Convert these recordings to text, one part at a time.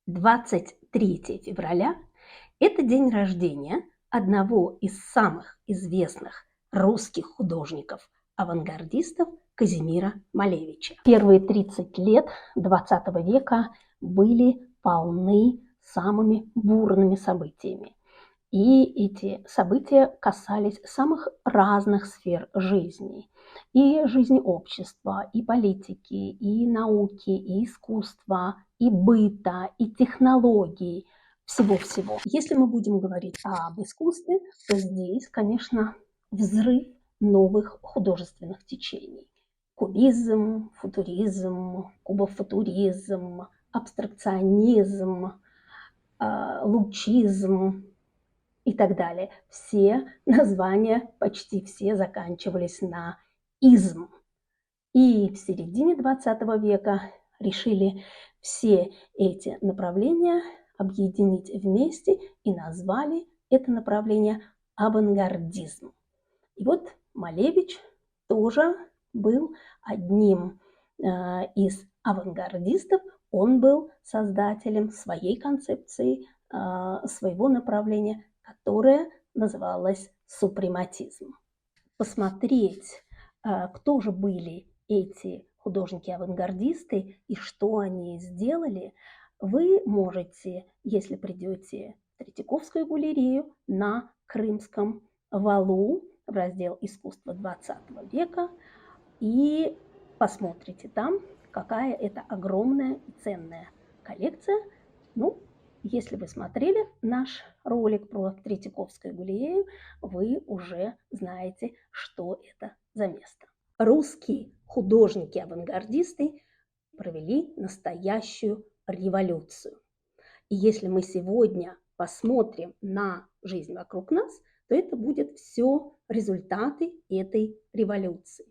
23 февраля– это день рождения одного из самых известных русских художников-авангардистов Казимира Малевича. Первые 30 лет XX века были полны самыми бурными событиями. И эти события касались самых разных сфер жизни. И жизни общества, и политики, и науки, и искусства, и быта, и технологий, всего-всего. Если мы будем говорить об искусстве, то здесь, конечно, взрыв новых художественных течений. Кубизм, футуризм, кубофутуризм, абстракционизм, лучизм и так далее. Все названия, почти все заканчивались на «изм». И в середине XX века решили все эти направления объединить вместе и назвали это направление авангардизм. И вот Малевич тоже был одним из авангардистов. Он был создателем своей концепции, своего направления, которое называлось супрематизм. Посмотреть, кто же были эти художники-авангардисты и что они сделали, вы можете, если придете в Третьяковскую галерею на Крымском валу в раздел «Искусство XX века» и посмотрите там, какая это огромная и ценная коллекция. Ну, если вы смотрели наш ролик про Третьяковскую галерею, вы уже знаете, что это за место. Русские художники-авангардисты провели настоящую революцию. И если мы сегодня посмотрим на жизнь вокруг нас, то это будет все результаты этой революции.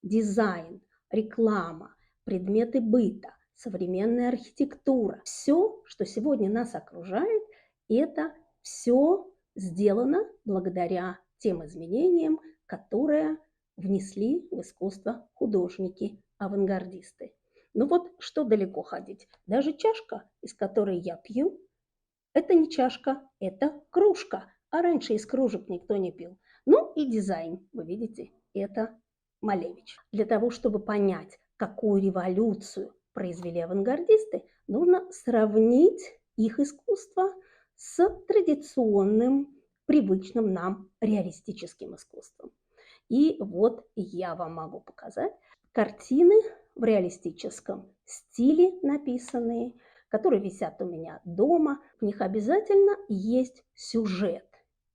Дизайн, реклама, предметы быта, современная архитектура. Все, что сегодня нас окружает, это все сделано благодаря тем изменениям, которые внесли в искусство художники-авангардисты. Ну вот что далеко ходить. Даже чашка, из которой я пью, это не чашка, это кружка. А раньше из кружек никто не пил. Ну и дизайн, вы видите, это Малевич. Для того, чтобы понять, какую революцию произвели авангардисты, нужно сравнить их искусство с традиционным, привычным нам реалистическим искусством. И вот я вам могу показать картины в реалистическом стиле написанные, которые висят у меня дома. В них обязательно есть сюжет,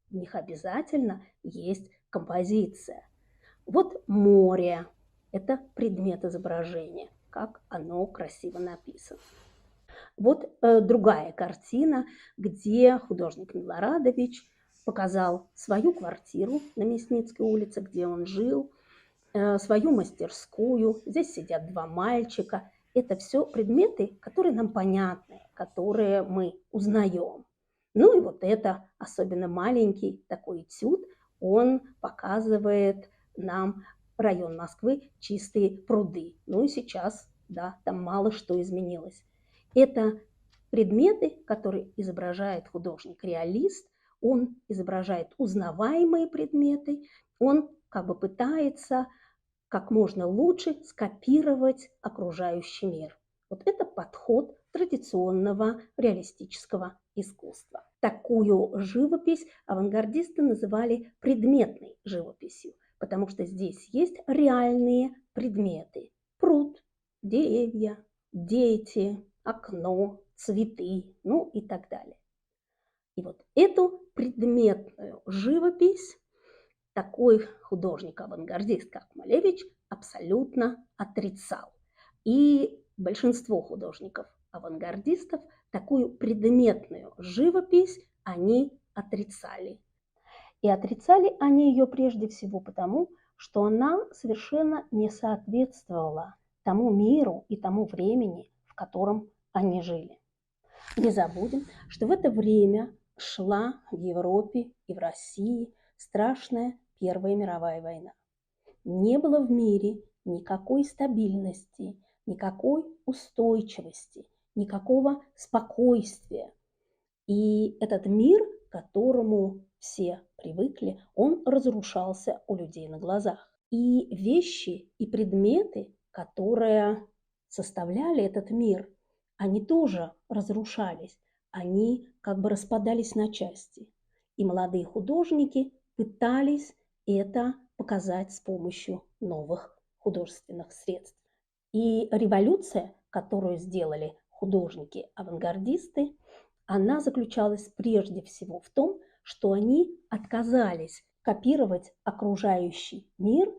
в них обязательно есть композиция. Вот море – это предмет изображения, как оно красиво написано. Вот другая картина, где художник Милорадович показал свою квартиру на Мясницкой улице, где он жил, свою мастерскую. Здесь сидят два мальчика. Это все предметы, которые нам понятны, которые мы узнаем. Ну и вот это особенно маленький такой этюд, он показывает нам район Москвы, чистые пруды. Ну и сейчас, да, там мало что изменилось. Это предметы, которые изображает художник-реалист. Он изображает узнаваемые предметы, он как бы пытается как можно лучше скопировать окружающий мир. Вот это подход традиционного реалистического искусства. Такую живопись авангардисты называли предметной живописью, потому что здесь есть реальные предметы. Пруд, деревья, дети, окно, цветы, ну и так далее. И вот эту предметную живопись такой художник-авангардист, как Малевич, абсолютно отрицал. И большинство художников-авангардистов такую предметную живопись они отрицали. И отрицали они ее прежде всего потому, что она совершенно не соответствовала тому миру и тому времени, в котором они жили. Не забудем, что в это время шла в Европе и в России страшная Первая мировая война. Не было в мире никакой стабильности, никакой устойчивости, никакого спокойствия. И этот мир, к которому все привыкли, он разрушался у людей на глазах. И вещи, и предметы, которые составляли этот мир, они тоже разрушались, они как бы распадались на части. И молодые художники пытались это показать с помощью новых художественных средств. И революция, которую сделали художники-авангардисты, она заключалась прежде всего в том, что они отказались копировать окружающий мир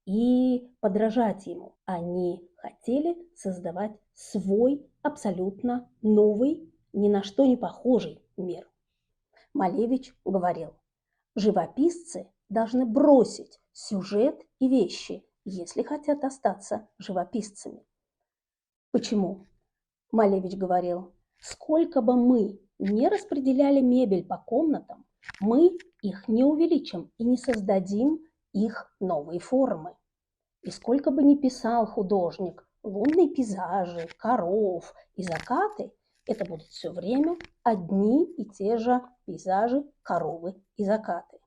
и подражать ему. Они хотели создавать свой абсолютно новый, ни на что не похожий мир. Малевич говорил: живописцы должны бросить сюжет и вещи, если хотят остаться живописцами. Почему? Малевич говорил: сколько бы мы не распределяли мебель по комнатам, мы их не увеличим и не создадим их новые формы. И сколько бы ни писал художник лунные пейзажи, коров и закаты, это будут все время одни и те же пейзажи, коровы и закаты.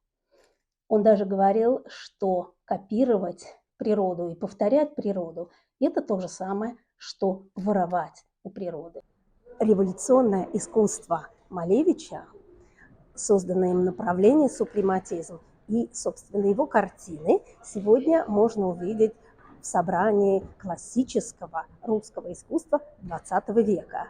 Он даже говорил, что копировать природу и повторять природу – это то же самое, что воровать у природы. Революционное искусство Малевича, созданное им направление супрематизм и, собственно, его картины сегодня можно увидеть в собрании классического русского искусства XX века.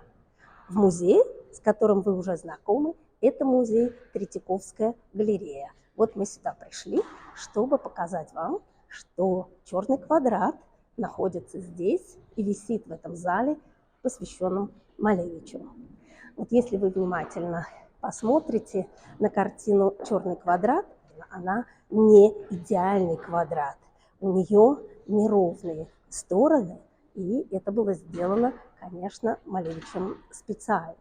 В музее, с которым вы уже знакомы, это музей Третьяковская галерея. Вот мы сюда пришли, чтобы показать вам, что черный квадрат находится здесь и висит в этом зале, посвященном Малевичу. Вот если вы внимательно посмотрите на картину «Черный квадрат», она не идеальный квадрат, у нее неровные стороны, и это было сделано, конечно, Малевичем специально.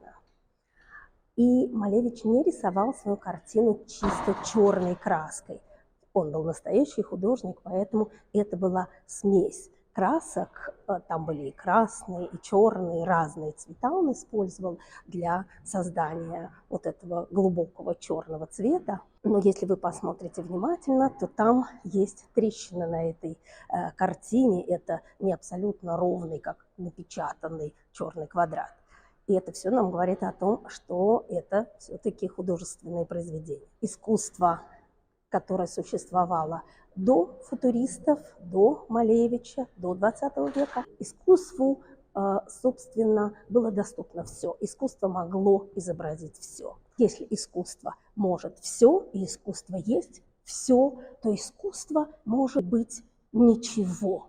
И Малевич не рисовал свою картину чисто черной краской. Он был настоящий художник, поэтому это была смесь красок. Там были и красные, и черные, разные цвета он использовал для создания вот этого глубокого черного цвета. Но если вы посмотрите внимательно, то там есть трещина на этой картине. Это не абсолютно ровный, как напечатанный черный квадрат. И это все нам говорит о том, что это все-таки художественное произведение. Искусство, которое существовало до футуристов, до Малевича, до 20 века, искусству, собственно, было доступно все. Искусство могло изобразить все. Если искусство может все, и искусство есть все, то искусство может быть ничего.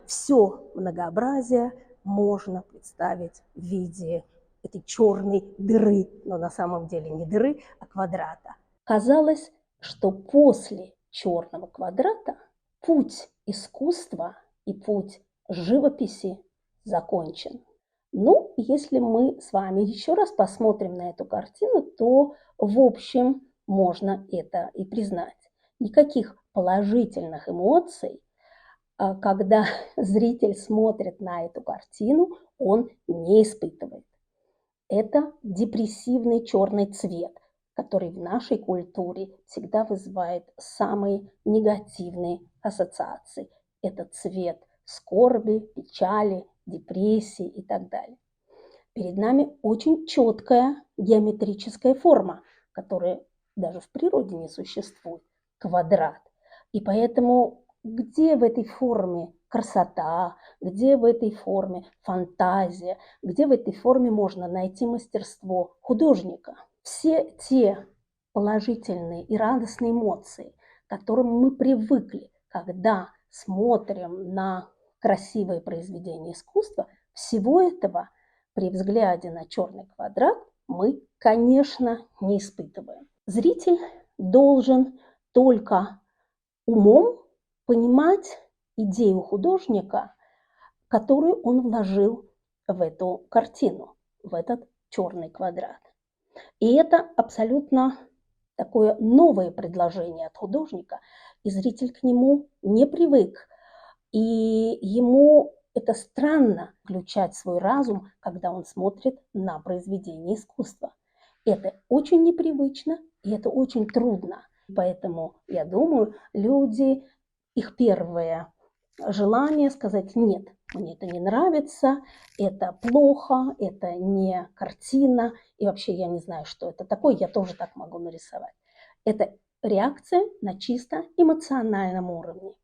Все многообразие можно представить в виде этой черной дыры, но на самом деле не дыры, а квадрата. Казалось, что после черного квадрата путь искусства и путь живописи закончен. Ну, если мы с вами еще раз посмотрим на эту картину, то в общем можно это и признать. Никаких положительных эмоций, когда зритель смотрит на эту картину, он не испытывает. Это депрессивный черный цвет, который в нашей культуре всегда вызывает самые негативные ассоциации. Это цвет скорби, печали, депрессии и так далее. Перед нами очень четкая геометрическая форма, которая даже в природе не существует, квадрат. И поэтому где в этой форме красота, где в этой форме фантазия, где в этой форме можно найти мастерство художника? Все те положительные и радостные эмоции, к которым мы привыкли, когда смотрим на красивые произведения искусства, всего этого при взгляде на черный квадрат мы, конечно, не испытываем. Зритель должен только умом понимать идею художника, которую он вложил в эту картину, в этот черный квадрат. И это абсолютно такое новое предложение от художника, и зритель к нему не привык. И ему Это странно включать свой разум, когда он смотрит на произведение искусства. Это очень непривычно и это очень трудно. Поэтому, я думаю, люди, их первое желание сказать «нет, мне это не нравится, это плохо, это не картина, и вообще я не знаю, что это такое, я тоже так могу нарисовать». Это реакция на чисто эмоциональном уровне.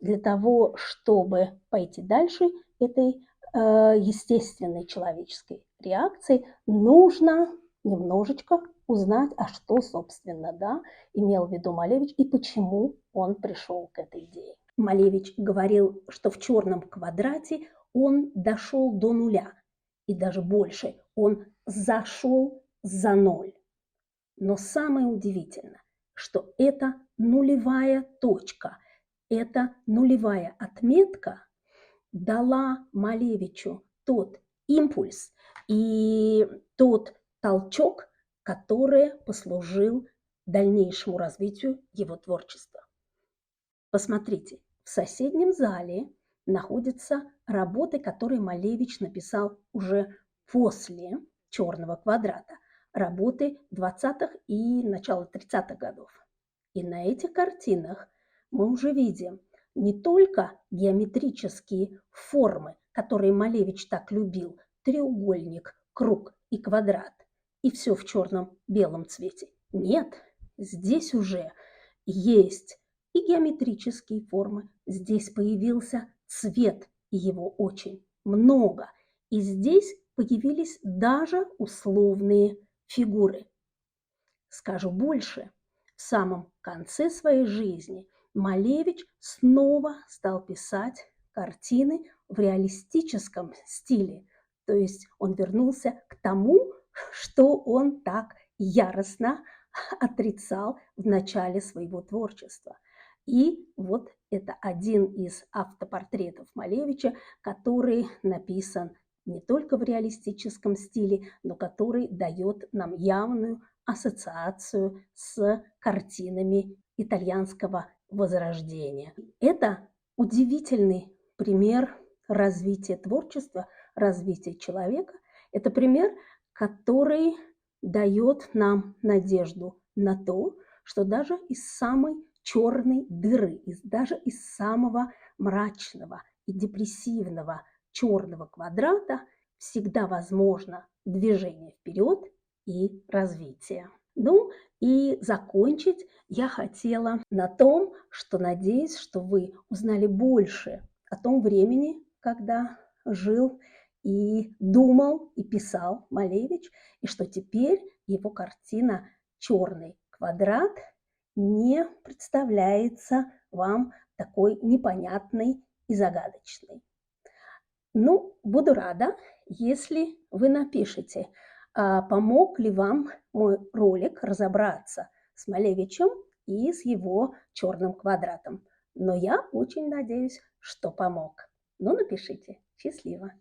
Для того, чтобы пойти дальше этой естественной человеческой реакции, нужно немножечко узнать, а что, собственно, да, имел в виду Малевич и почему он пришел к этой идее. Малевич говорил, что в черном квадрате он дошел до нуля, и даже больше, он зашел за ноль. Но самое удивительное, что это нулевая точка, эта нулевая отметка дала Малевичу тот импульс и тот толчок, который послужил дальнейшему развитию его творчества. Посмотрите, в соседнем зале находятся работы, которые Малевич написал уже после «Черного квадрата», работы 20-х и начала 30-х годов. И на этих картинах мы уже видим не только геометрические формы, которые Малевич так любил, треугольник, круг и квадрат, и все в черном-белом цвете. Нет, здесь уже есть и геометрические формы. Здесь появился цвет, и его очень много. И здесь появились даже условные фигуры. Скажу больше, в самом конце своей жизни Малевич снова стал писать картины в реалистическом стиле. То есть он вернулся к тому, что он так яростно отрицал в начале своего творчества. И вот это один из автопортретов Малевича, который написан не только в реалистическом стиле, но который дает нам явную ассоциацию с картинами итальянского возрождения. Это удивительный пример развития творчества, развития человека. Это пример, который дает нам надежду на то, что даже из самой черной дыры, даже из самого мрачного и депрессивного черного квадрата всегда возможно движение вперед и развитие. Ну и закончить я хотела на том, что надеюсь, что вы узнали больше о том времени, когда жил и думал, и писал Малевич, и что теперь его картина «Черный квадрат» не представляется вам такой непонятной и загадочной. Ну, буду рада, если вы напишите, помог ли вам мой ролик разобраться с Малевичем и с его черным квадратом. Но я очень надеюсь, что помог. Ну, напишите. Счастливо!